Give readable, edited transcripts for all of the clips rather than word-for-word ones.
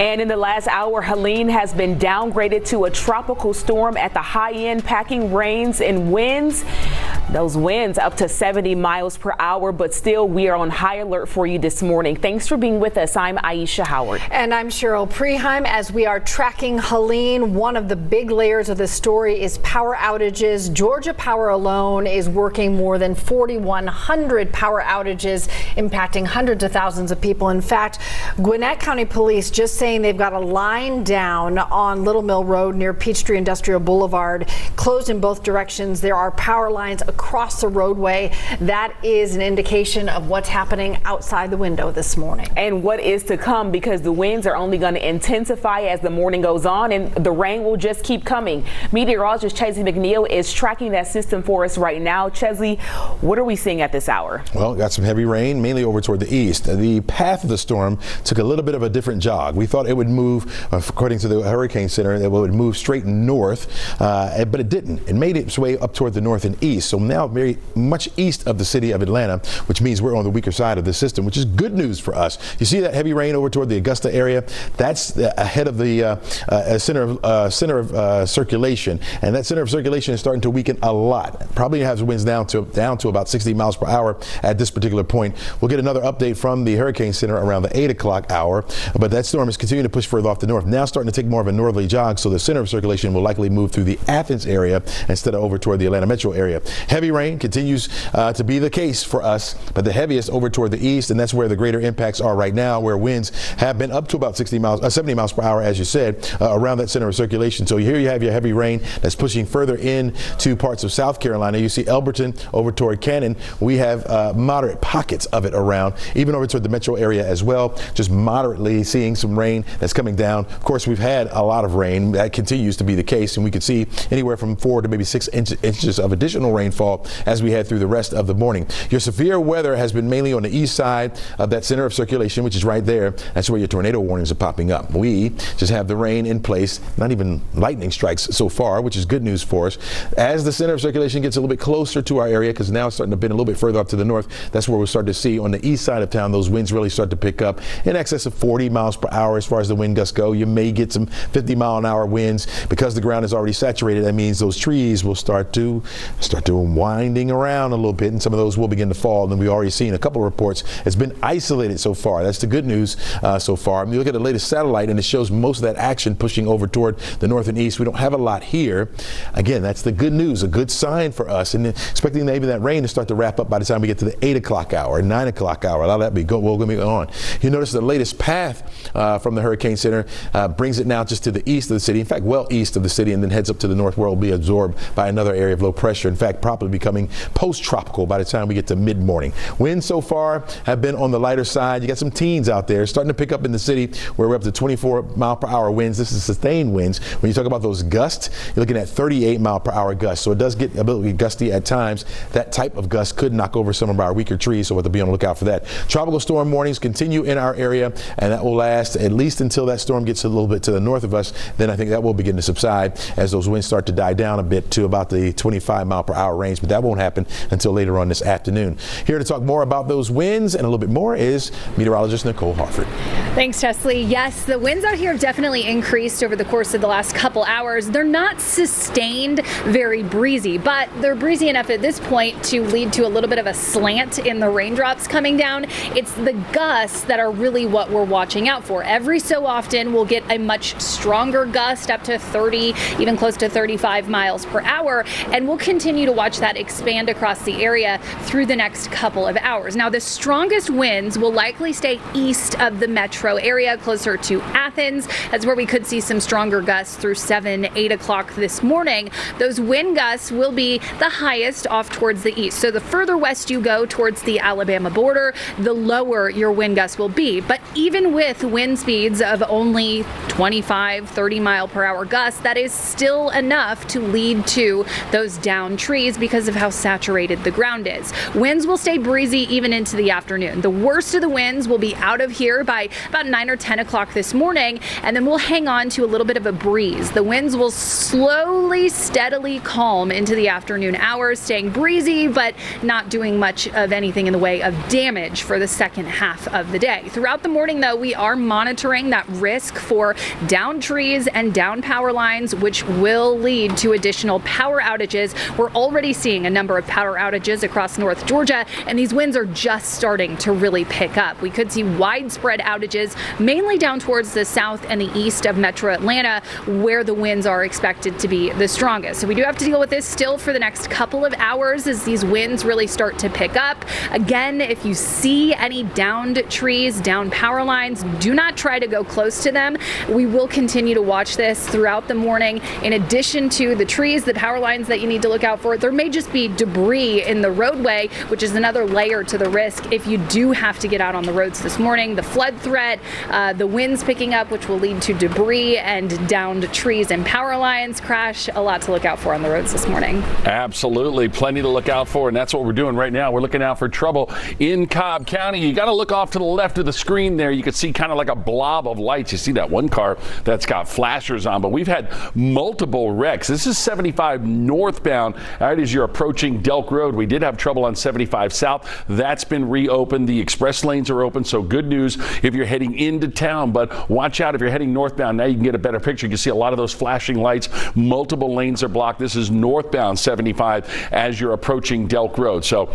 And in the last hour, Helene has been downgraded to a tropical storm at the high end, packing rains and winds. Those winds up to 70 miles per hour, but still we are on high alert for you this morning. Thanks for being with us. I'm Aisha Howard. And I'm Cheryl Preheim. As we are tracking Helene, one of the big layers of the story is power outages. Georgia Power alone is working more than 4,100 power outages, impacting hundreds of thousands of people. In fact, Gwinnett County Police just saying they've got a line down on Little Mill Road near Peachtree Industrial Boulevard, closed in both directions. There are power lines across the roadway. That is an indication of what's happening outside the window this morning. And what is to come, because the winds are only going to intensify as the morning goes on, and the rain will just keep coming. Meteorologist Chesley McNeil is tracking that system for us right now. Chesley, what are we seeing at this hour? Well, got some heavy rain, mainly over toward the east. The path of the storm took a little bit of a different jog. We thought it would move, according to the Hurricane Center, it would move straight north, but it didn't. It made its way up toward the north and east. So now very much east of the city of Atlanta, which means we're on the weaker side of the system, which is good news for us. You see that heavy rain over toward the Augusta area? That's ahead of the center of circulation, and that center of circulation is starting to weaken a lot. Probably has winds down to about 60 miles per hour at this particular point. We'll get another update from the Hurricane Center around the 8 o'clock hour, but that storm is continuing to push further off the north, now starting to take more of a northerly jog, so the center of circulation will likely move through the Athens area instead of over toward the Atlanta metro area. Heavy rain continues to be the case for us, but the heaviest over toward the east, and that's where the greater impacts are right now, where winds have been up to about 70 miles per hour, as you said, around that center of circulation. So here you have your heavy rain that's pushing further in to parts of South Carolina. You see Elberton over toward Cannon. We have moderate pockets of it around, even over toward the metro area as well, just moderately seeing some rain that's coming down. Of course, we've had a lot of rain. That continues to be the case, and we could see anywhere from 4 to maybe 6 inches of additional rainfall as we head through the rest of the morning. Your severe weather has been mainly on the east side of that center of circulation, which is right there. That's where your tornado warnings are popping up. We just have the rain in place, not even lightning strikes so far, which is good news for us. As the center of circulation gets a little bit closer to our area, because now it's starting to bend a little bit further up to the north, that's where we'll start to see on the east side of town those winds really start to pick up in excess of 40 miles per hour as far as the wind gusts go. You may get some 50-mile-an-hour winds. Because the ground is already saturated, that means those trees will start to winding around a little bit, and some of those will begin to fall. And we've already seen a couple of reports. It's been isolated so far. That's the good news so far. I mean, you look at the latest satellite, and it shows most of that action pushing over toward the north and east. We don't have a lot here. Again, that's the good news, a good sign for us, and expecting maybe that rain to start to wrap up by the time we get to the 8 o'clock hour, 9 o'clock hour. Allow that to be going to be on. You notice the latest path from the Hurricane Center brings it now just to the east of the city, in fact, well east of the city, and then heads up to the north where it will be absorbed by another area of low pressure. In fact, probably becoming post-tropical by the time we get to mid-morning. Winds so far have been on the lighter side. You got some teens out there starting to pick up in the city where we're up to 24 mile per hour winds. This is sustained winds. When you talk about those gusts, you're looking at 38 mile per hour gusts. So it does get a bit gusty at times. That type of gust could knock over some of our weaker trees, so we'll have to be on the lookout for that. Tropical storm warnings continue in our area, and that will last at least until that storm gets a little bit to the north of us. Then I think that will begin to subside as those winds start to die down a bit to about the 25 mile per hour range, but that won't happen until later on this afternoon. Here to talk more about those winds and a little bit more is meteorologist Nicole Harford. Thanks, Chesley. Yes, the winds out here have definitely increased over the course of the last couple hours. They're not sustained, very breezy, but they're breezy enough at this point to lead to a little bit of a slant in the raindrops coming down. It's the gusts that are really what we're watching out for. Every so often we'll get a much stronger gust up to 30, even close to 35 miles per hour, and we'll continue to watch that expand across the area through the next couple of hours. Now, the strongest winds will likely stay east of the metro area, closer to Athens. That's where we could see some stronger gusts through 7, 8 o'clock this morning. Those wind gusts will be the highest off towards the east. So the further west you go towards the Alabama border, the lower your wind gusts will be. But even with wind speeds of only 25, 30 mile per hour gusts, that is still enough to lead to those downed trees, because of how saturated the ground is. Winds will stay breezy even into the afternoon. The worst of the winds will be out of here by about 9 or 10 o'clock this morning, and then we'll hang on to a little bit of a breeze. The winds will slowly, steadily calm into the afternoon hours, staying breezy, but not doing much of anything in the way of damage for the second half of the day. Throughout the morning, though, we are monitoring that risk for downed trees and down power lines, which will lead to additional power outages. We're already seeing a number of power outages across North Georgia, and these winds are just starting to really pick up. We could see widespread outages, mainly down towards the south and the east of Metro Atlanta, where the winds are expected to be the strongest. So we do have to deal with this still for the next couple of hours as these winds really start to pick up. Again, if you see any downed trees, downed power lines, do not try to go close to them. We will continue to watch this throughout the morning. In addition to the trees, the power lines that you need to look out for, there may just be debris in the roadway, which is another layer to the risk if you do have to get out on the roads this morning. The flood threat, the winds picking up, which will lead to debris and downed trees and power lines. Crash, a lot to look out for on the roads this morning. Absolutely. Plenty to look out for, and that's what we're doing right now. We're looking out for trouble in Cobb County. You got to look off to the left of the screen there. You can see kind of like a blob of lights. You see that one car that's got flashers on, but we've had multiple wrecks. This is 75 northbound. Right as you're approaching Delk Road, we did have trouble on 75 south. That's been reopened. The express lanes are open, so good news if you're heading into town, but watch out if you're heading northbound. Now you can get a better picture. You can see a lot of those flashing lights. Multiple lanes are blocked. This is northbound 75 as you're approaching Delk Road. So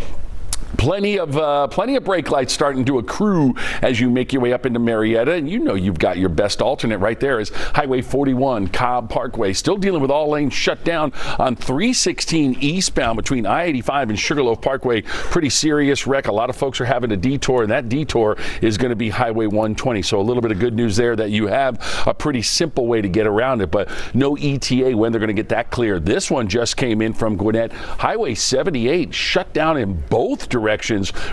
plenty of brake lights starting to accrue as you make your way up into Marietta, and you know you've got your best alternate right there is Highway 41 Cobb Parkway. Still dealing with all lanes shut down on 316 eastbound between I-85 and Sugarloaf Parkway. Pretty serious wreck. A lot of folks are having a detour, and that detour is going to be Highway 120. So a little bit of good news there that you have a pretty simple way to get around it, but no ETA when they're going to get that clear. This one just came in from Gwinnett. Highway 78 shut down in both directions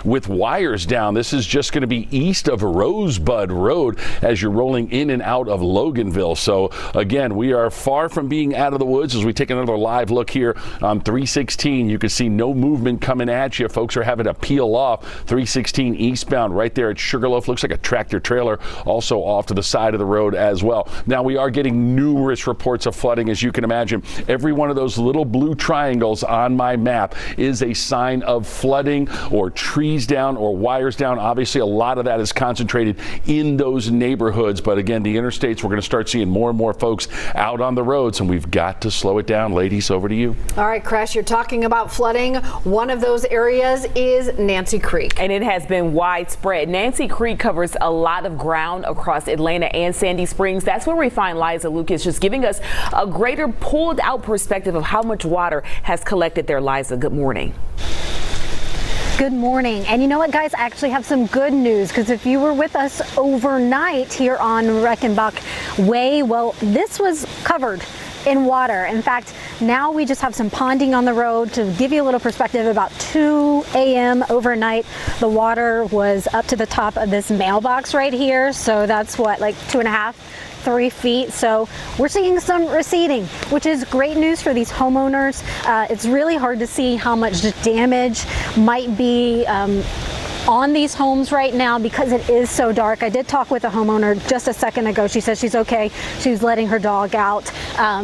with wires down. This is just going to be east of Rosebud Road as you're rolling in and out of Loganville. So again, we are far from being out of the woods as we take another live look here on 316. You can see no movement coming at you. Folks are having to peel off 316 eastbound right there at Sugarloaf. Looks like a tractor trailer also off to the side of the road as well. Now we are getting numerous reports of flooding, as you can imagine. Every one of those little blue triangles on my map is a sign of flooding or trees down or wires down. Obviously, a lot of that is concentrated in those neighborhoods. But again, the interstates, we're going to start seeing more and more folks out on the roads, and we've got to slow it down. Ladies, over to you. All right, Crash, you're talking about flooding. One of those areas is Nancy Creek. And it has been widespread. Nancy Creek covers a lot of ground across Atlanta and Sandy Springs. That's where we find Liza Lucas, just giving us a greater pulled out perspective of how much water has collected there. Liza, good morning. Good morning. And you know what, guys? I actually have some good news, because if you were with us overnight here on Reckenbach Way, well, this was covered in water. In fact, now we just have some ponding on the road. To give you a little perspective, about 2 a.m. overnight, the water was up to the top of this mailbox right here. So that's what, like 2.5, 3 feet. So we're seeing some receding, which is great news for these homeowners. It's really hard to see how much damage might be on these homes right now because it is so dark. I did talk with a homeowner just a second ago. She said she's okay. She's letting her dog out.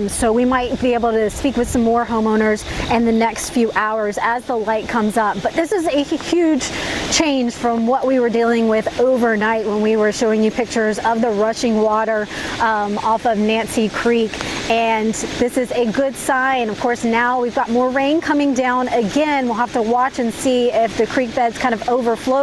So we might be able to speak with some more homeowners in the next few hours as the light comes up. But this is a huge change from what we were dealing with overnight when we were showing you pictures of the rushing water off of Nancy Creek. And this is a good sign. Of course, now we've got more rain coming down again. We'll have to watch and see if the creek beds kind of overflows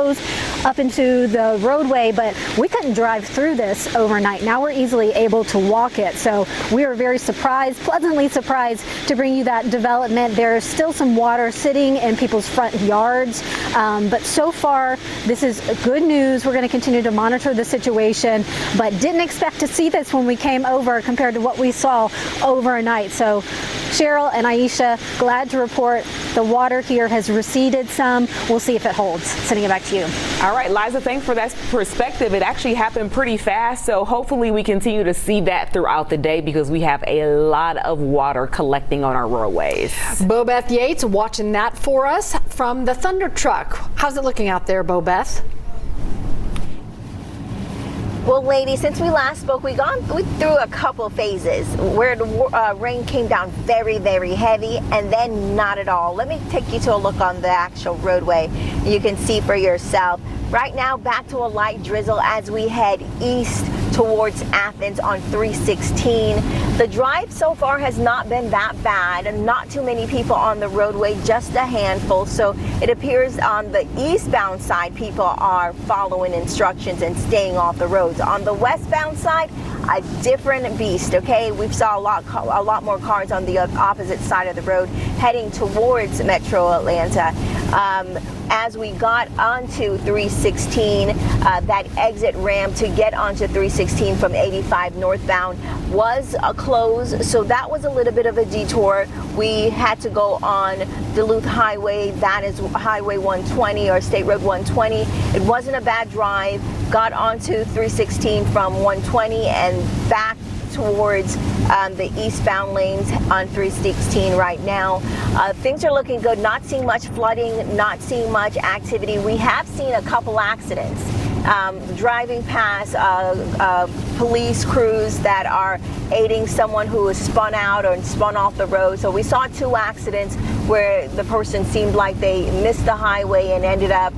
up into the roadway, but we couldn't drive through this overnight. Now we're easily able to walk it. So we are very surprised, pleasantly surprised to bring you that development. There's still some water sitting in people's front yards, but so far this is good news. We're going to continue to monitor the situation, but didn't expect to see this when we came over compared to what we saw overnight. So Cheryl and Aisha, glad to report the water here has receded some. We'll see if it holds. Sending it back to you. All right, Liza, thanks for that perspective. It actually happened pretty fast, so hopefully we continue to see that throughout the day because we have a lot of water collecting on our roadways. Bobeth Yates watching that for us from the Thunder Truck. How's it looking out there, Bobeth? Well, ladies, since we last spoke, we through a couple phases where the rain came down very, very heavy and then not at all. Let me take you to a look on the actual roadway. You can see for yourself. Right now, back to a light drizzle as we head east towards Athens on 316. The drive so far has not been that bad, and not too many people on the roadway, just a handful. So it appears on the eastbound side, people are following instructions and staying off the roads. On the westbound side, a different beast, okay? We saw a lot more cars on the opposite side of the road heading towards Metro Atlanta. As we got onto 316, that exit ramp to get onto 316 from 85 northbound was closed, so that was a little bit of a detour. We had to go on Duluth Highway, that is Highway 120 or State Road 120. It wasn't a bad drive. Got onto 316 from 120 and back towards the eastbound lanes on 316 right now. Things are looking good. Not seeing much flooding, not seeing much activity. We have seen a couple accidents driving past police crews that are aiding someone who was spun out or spun off the road. So we saw 2 accidents where the person seemed like they missed the highway and ended up,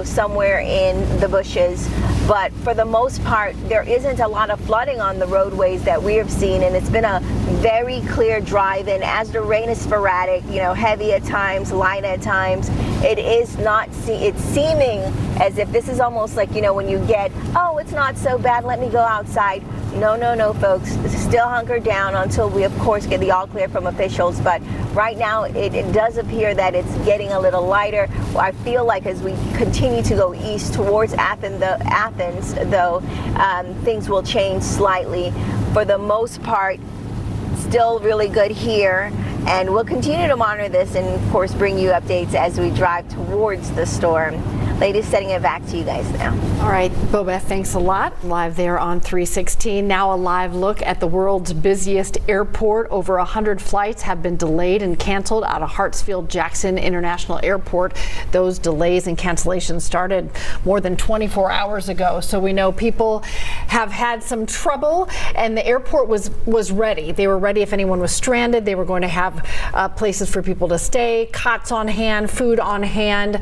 somewhere in the bushes. But for the most part, there isn't a lot of flooding on the roadways that we have seen, and it's been a very clear drive. And as the rain is sporadic, heavy at times, light at times, it's seeming as if this is almost like, when you get, oh, it's not so bad, let me go outside. No, folks. Still hunker down until we, of course, get the all clear from officials. But right now, it does appear that it's getting a little lighter. I feel like as we continue to go east towards Athens, though, things will change slightly. For the most part, still really good here. And we'll continue to monitor this and, of course, bring you updates as we drive towards the storm. Ladies, sending it back to you guys now. All right, Bobeth, thanks a lot. Live there on 316. Now a live look at the world's busiest airport. Over 100 flights have been delayed and canceled out of Hartsfield-Jackson International Airport. Those delays and cancellations started more than 24 hours ago. So we know people have had some trouble, and the airport was ready. They were ready if anyone was stranded. They were going to have places for people to stay, cots on hand, food on hand.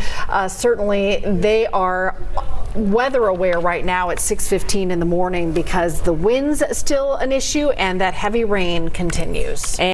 Certainly, they are weather aware right now at 6:15 in the morning because the wind's still an issue and that heavy rain continues.